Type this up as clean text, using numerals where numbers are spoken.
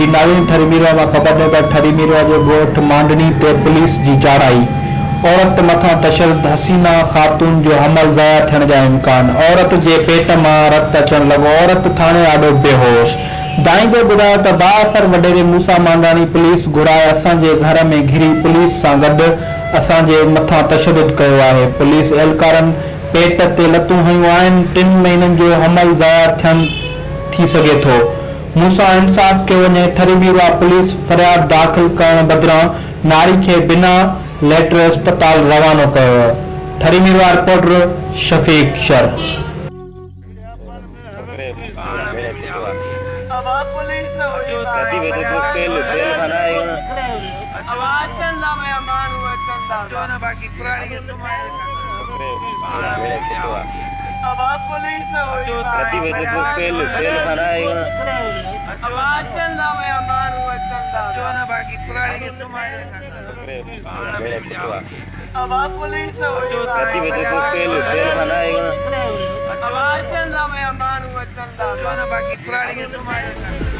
जी नवीन ठरीमीरवा में खबर है कि ठरीमीरवा जो गोठ मांडनी ते पुलिस जी चाड़ाई औरत मथा तशद्दुद हसीना खातून जो हमल ज़ाया थियण जा इम्कान औरत जे पेट मां रत अचण लॻो औरत थाने आॾो बेहोश दाईंदे ॿुधायो त बाअसर वॾेरे मूसा मांडाणी पुलिस घुराए असांजे घर में घिरी पुलिस सां गॾु असांजे मथां तशद्दुद कयो आहे। पुलिस एहलकारनि पेट ते लतूं हयूं आहिनि। 3 महीननि जो हमल ज़ाया थियण थी सघे थो। मूसां इंसाफ़ कयो वञे। ठरीमीरवा पुलिस फरियाद दाख़िल करण बदिरां नारी खे बिना लेटर अस्पताल रवानो कयो। ठरीमीरवा रिपोर्टर शफीक शर। पुलिस